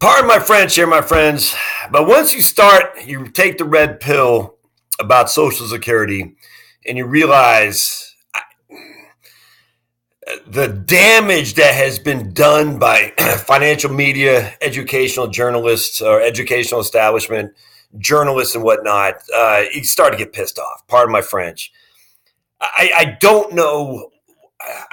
Pardon my French here, my friends, but once you take the red pill about Social Security and you realize the damage that has been done by financial media, educational journalists, or educational establishment, journalists and whatnot, you start to get pissed off. Pardon my French. I don't know.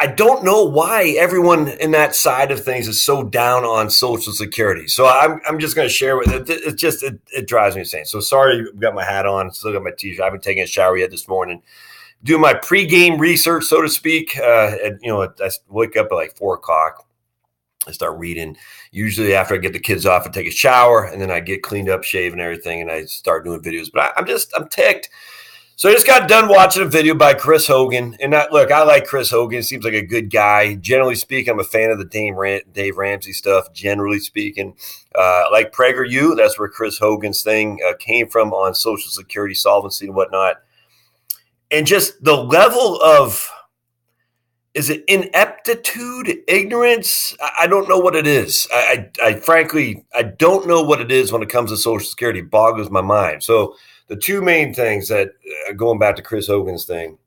I don't know why everyone in that side of things is so down on Social Security. So I'm just going to share with it. It drives me insane. So sorry, I've got my hat on, still got my t-shirt. I haven't taken a shower yet this morning. Doing my pregame research, so to speak. I wake up at like 4:00. I start reading. Usually after I get the kids off, I take a shower and then I get cleaned up, shave and everything, and I start doing videos. But I'm ticked. So I just got done watching a video by Chris Hogan. And I like Chris Hogan. Seems like a good guy. Generally speaking, I'm a fan of the Dave Ramsey stuff, generally speaking. Like PragerU, that's where Chris Hogan's thing came from on Social Security solvency and whatnot. And just the level of, is it ineptitude, ignorance? I don't know what it is. I frankly don't know what it is when it comes to Social Security. It boggles my mind. So the two main things that, going back to Chris Hogan's thing,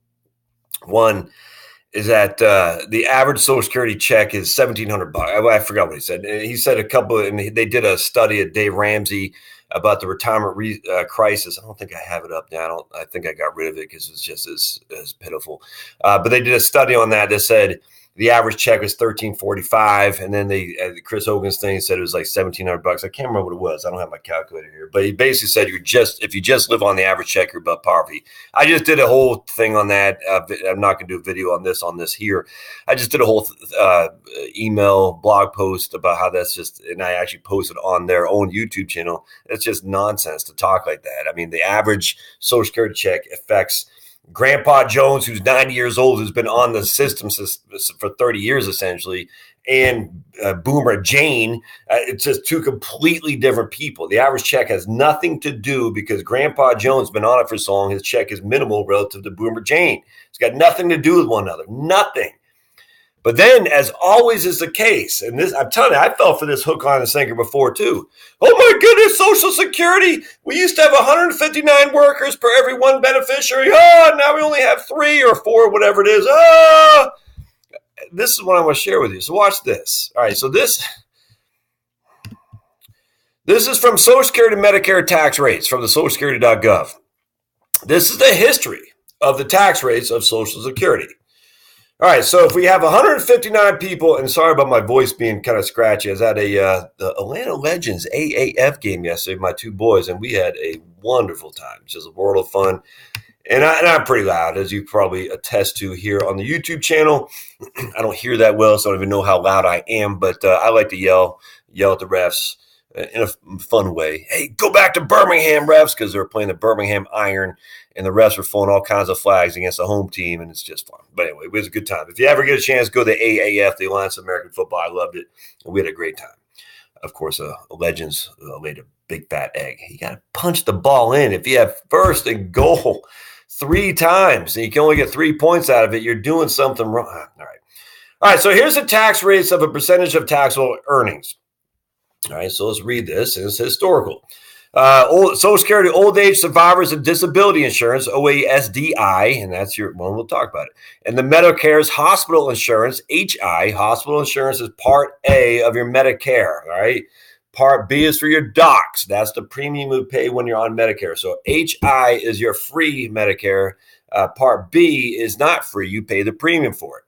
one is that the average Social Security check is $1,700. I forgot what he said. He said and they did a study at Dave Ramsey about the retirement crisis. I don't think I have it up now. I think I got rid of it because it's just as pitiful. But they did a study on that said the average check was $1,345, and then Chris Hogan's thing said it was like $1,700. I can't remember what it was. I don't have my calculator here, but he basically said if you just live on the average check, you're above poverty. I just did a whole thing on that. I'm not going to do a video on this here. I just did a whole email blog post about how that's just, and I actually posted on their own YouTube channel. It's just nonsense to talk like that. I mean, the average Social Security check affects Grandpa Jones, who's 90 years old, who's been on the system for 30 years, essentially, and Boomer Jane. It's just two completely different people. The average check has nothing to do because Grandpa Jones has been on it for so long. His check is minimal relative to Boomer Jane. It's got nothing to do with one another. Nothing. But then, as always is the case, and this, I'm telling you, I fell for this hook, line, and sinker before too. Oh my goodness, Social Security. We used to have 159 workers per every one beneficiary. Now we only have 3 or 4, whatever it is. This is what I want to share with you. So watch this. All right, so this is from Social Security Medicare tax rates from the socialsecurity.gov. This is the history of the tax rates of Social Security. All right, so if we have 159 people, and sorry about my voice being kind of scratchy. I was at the Atlanta Legends AAF game yesterday with my 2 boys, and we had a wonderful time. It's just a world of fun. And I'm pretty loud, as you probably attest to here on the YouTube channel. I don't hear that well, so I don't even know how loud I am, but I like to yell at the refs in a fun way. Hey, go back to Birmingham, refs, because they're playing the Birmingham Iron, and the refs are throwing all kinds of flags against the home team, and it's just fun. But anyway, it was a good time. If you ever get a chance, go to AAF, the Alliance of American Football. I loved it, and we had a great time. Of course, Legends laid a big fat egg. You got to punch the ball in. If you have first and goal 3 times, and you can only get 3 points out of it, you're doing something wrong. All right, so here's the tax rates of a percentage of taxable earnings. All right, so let's read this. It's historical. Social Security Old Age Survivors and Disability Insurance, OASDI, and that's your one. We'll talk about it. And the Medicare's Hospital Insurance, HI. Hospital Insurance is Part A of your Medicare. All right. Part B is for your docs. That's the premium you pay when you're on Medicare. So HI is your free Medicare. Part B is not free. You pay the premium for it.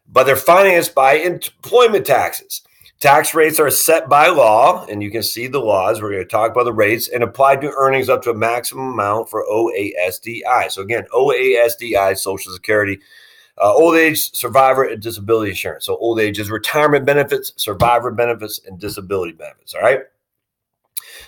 But they're financed by employment taxes. Tax rates are set by law, and you can see the laws. We're going to talk about the rates and applied to earnings up to a maximum amount for OASDI. So again, OASDI, Social Security, Old Age Survivor and Disability Insurance. So old age is retirement benefits, survivor benefits, and disability benefits, all right?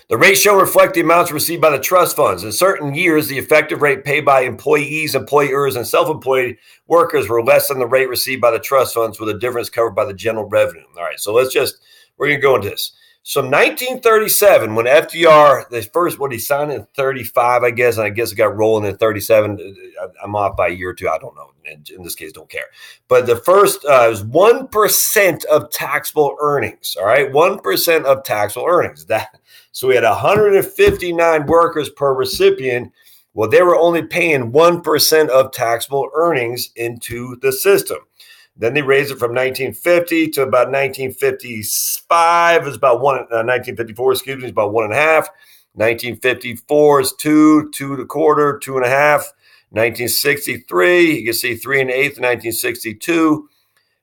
The rates shall reflect the amounts received by the trust funds. In certain years, the effective rate paid by employees, employers, and self-employed workers were less than the rate received by the trust funds, with a difference covered by the general revenue. All right, so we're going to go into this. So 1937, when FDR, the first, what he signed in 35, I guess, and I guess it got rolling in 37. I'm off by a year or two. I don't know. In this case, don't care. But the first was 1% of taxable earnings. All right, 1% of taxable earnings. So we had 159 workers per recipient. Well, they were only paying 1% of taxable earnings into the system. Then they raised it from 1950 to about 1955. It was about 1954, excuse me, is about 1.5. 1954 is 2, 2.25, 2.5. 1963, you can see 3 1/8. 1962.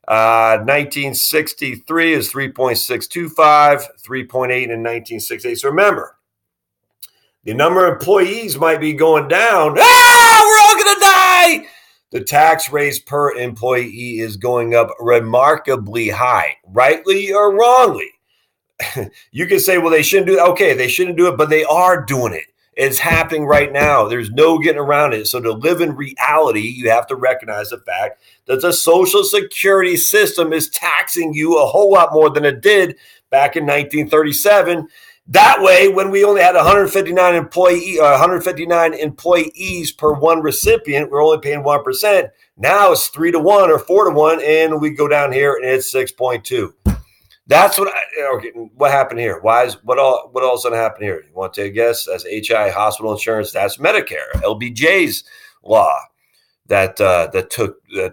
1963 is 3.625, 3.8 in 1968. So remember, the number of employees might be going down. We're all going to die. The tax raise per employee is going up remarkably high, rightly or wrongly. You can say, well, they shouldn't do it. Okay, they shouldn't do it, but they are doing it. It's happening right now. There's no getting around it. So to live in reality, you have to recognize the fact that the Social Security system is taxing you a whole lot more than it did back in 1937. That way, when we only had 159 employees per one recipient, we're only paying 1%. Now it's 3 to 1 or 4 to 1, and we go down here and it's 6.2. That's what happened here. What all of a sudden happened here? You want to take a guess? That's HI, hospital insurance. That's Medicare, LBJ's law that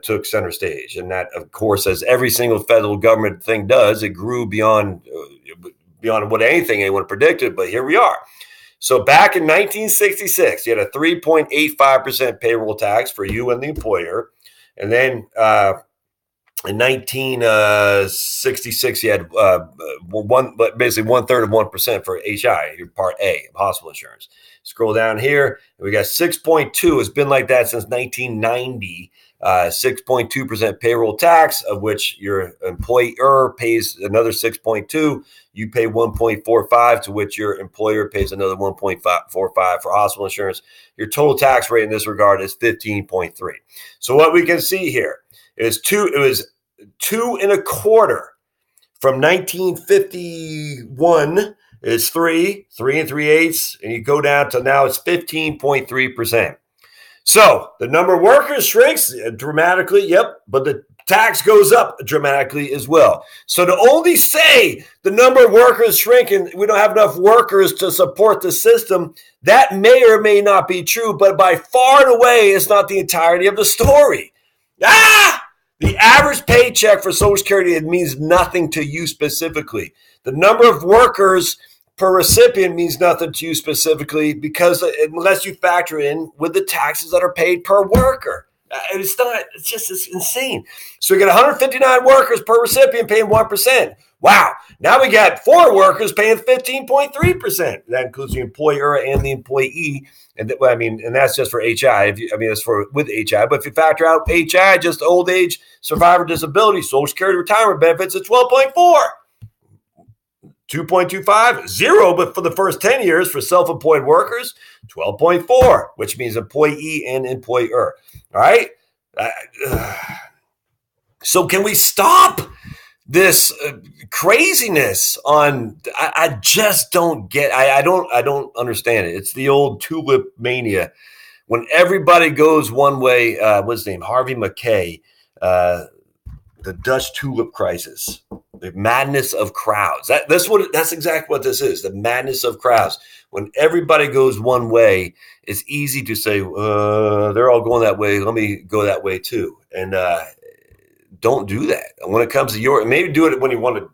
took center stage, and that, of course, as every single federal government thing does, it grew beyond what anyone predicted. But here we are. So back in 1966, you had a 3.85% payroll tax for you and the employer, and then in 1966, you had basically 1/3 of 1% for HI, your Part A of hospital insurance. Scroll down here, we got 6.2. It's been like that since 1990. 6.2% payroll tax, of which your employer pays another 6.2. You pay 1.45, to which your employer pays another 1.45 for hospital insurance. Your total tax rate in this regard is 15.3. So what we can see here is it was 2.25 from 1951 is 3 3.375, and you go down to now it's 15.3%. So the number of workers shrinks dramatically, yep, but the tax goes up dramatically as well. So to only say the number of workers shrink and we don't have enough workers to support the system, that may or may not be true, but by far and away, it's not the entirety of the story. The average paycheck for Social Security, it means nothing to you specifically. The number of workers per recipient means nothing to you specifically, because unless you factor in with the taxes that are paid per worker. It's insane. So we got 159 workers per recipient paying 1%. Wow. Now we got 4 workers paying 15.3%. That includes the employer and the employee. And that's just for HI. It's with HI. But if you factor out HI, just old age, survivor disability, Social Security retirement benefits, it's 12.4. 2.25, 0, but for the first 10 years for self-employed workers, 12.4, which means employee and employer. All right. So can we stop this craziness on? I just don't get. I don't understand it. It's the old tulip mania. When everybody goes one way, what's his name? Harvey Mackay, the Dutch tulip crisis. The madness of crowds. That's exactly what this is. The madness of crowds. When everybody goes one way, it's easy to say, they're all going that way. Let me go that way too. And don't do that. And when it comes to maybe do it when you want to,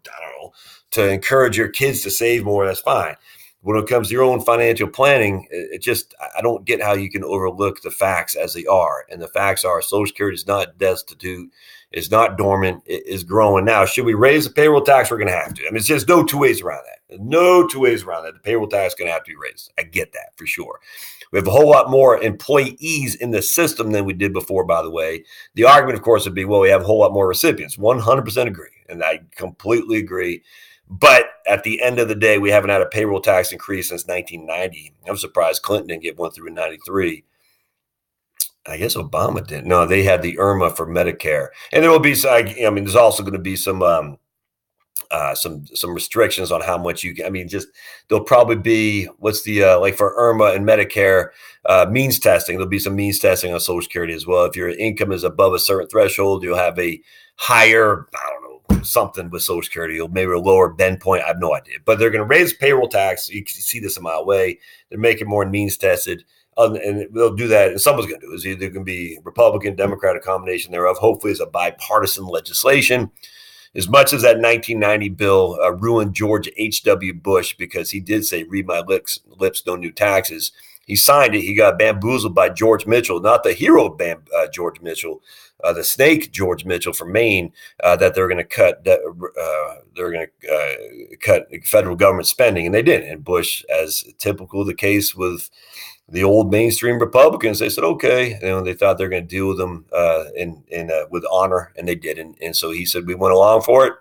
to encourage your kids to save more. That's fine. When it comes to your own financial planning, I don't get how you can overlook the facts as they are. And the facts are Social Security is not destitute. It's not dormant. It is growing. Now, should we raise the payroll tax? We're going to have to. It's just no two ways around that. There's no two ways around that. The payroll tax is going to have to be raised. I get that for sure. We have a whole lot more employees in the system than we did before, by the way. The argument, of course, would be, well, we have a whole lot more recipients. 100% agree. And I completely agree. But at the end of the day, we haven't had a payroll tax increase since 1990. I'm surprised Clinton didn't get one through in 93. I guess Obama didn't. No, they had the IRMA for Medicare. And there will be, there's also going to be some some restrictions on how much you can. I mean, just there'll probably be what's the like for IRMA and Medicare means testing. There'll be some means testing on Social Security as well. If your income is above a certain threshold, you'll have a higher, I don't know, something with Social Security. You'll maybe a lower bend point. I have no idea, but they're going to raise payroll tax. You can see this a mile away. They're making more means tested. And they'll do that. And someone's going to do it. It's either going to be Republican, Democratic combination thereof. Hopefully, it's a bipartisan legislation. As much as that 1990 bill ruined George H.W. Bush because he did say, read my lips, no new taxes. He signed it. He got bamboozled by George Mitchell, not the hero George Mitchell, the snake George Mitchell from Maine, that they're going to cut. They're going to cut federal government spending, and they did. And Bush, as typical the case with the old mainstream Republicans, they said, okay, they thought they're going to deal with them with honor, and they didn't. And so he said, we went along for it.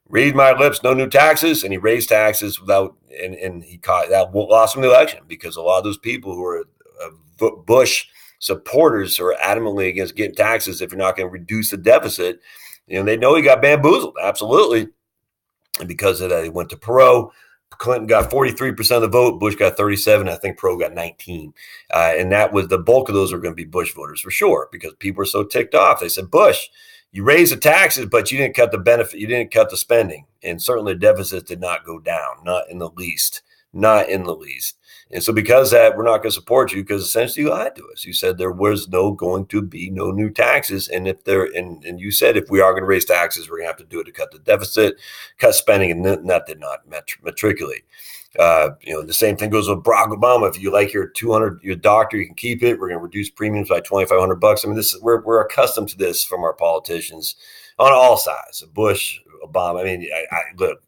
Read my lips, no new taxes. And he raised taxes without, and he caught that, lost him the election because a lot of those people who are Bush supporters who are adamantly against getting taxes if you're not going to reduce the deficit, they know he got bamboozled. Absolutely. And because of that, he went to Perot. Clinton got 43% of the vote. Bush got 37. I think Perot got 19. And that was the bulk of those were going to be Bush voters for sure, because people were so ticked off. They said, Bush, you raised the taxes, but you didn't cut the benefit. You didn't cut the spending. And certainly the deficit did not go down, not in the least. Not in the least. And so because of that, we're not going to support you because essentially you lied to us. You said there was going to be no new taxes. And if and you said if we are going to raise taxes, we're going to have to do it to cut the deficit, cut spending, and that did not matriculate. The same thing goes with Barack Obama. If you like your doctor, you can keep it. We're going to reduce premiums by $2,500. I mean, we're accustomed to this from our politicians on all sides. Bush, Obama. I mean, look,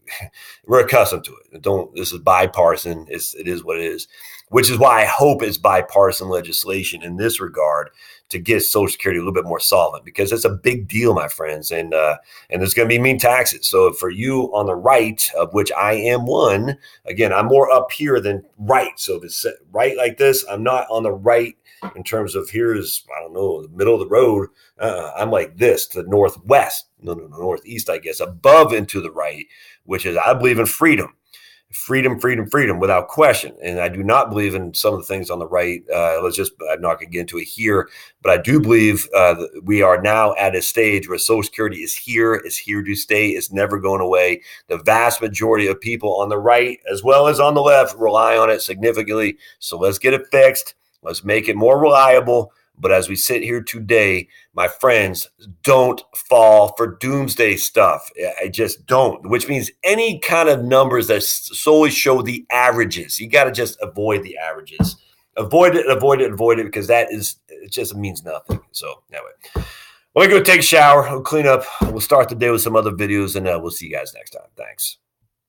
we're accustomed to it. This is bipartisan. It is what it is, which is why I hope it's bipartisan legislation in this regard to get Social Security a little bit more solvent, because it's a big deal, my friends, and there's going to be mean taxes. So for you on the right, of which I am one, again, I'm more up here than right. So if it's right like this, I'm not on the right in terms of here's, I don't know, the middle of the road. I'm like this to the northwest, no, northeast, I guess, above and to the right, which is I believe in freedom. Freedom without question. And I do not believe in some of the things on the right. I'm not going to get into it here, but I do believe we are now at a stage where Social Security is here to stay, is never going away. The vast majority of people on the right, as well as on the left, rely on it significantly. So let's get it fixed. Let's make it more reliable. But as we sit here today, my friends, don't fall for doomsday stuff. I just don't, which means any kind of numbers that solely show the averages. You got to just avoid the averages. Avoid it, because it just means nothing. So anyway, we're going to go take a shower. We'll clean up. We'll start the day with some other videos, and we'll see you guys next time. Thanks.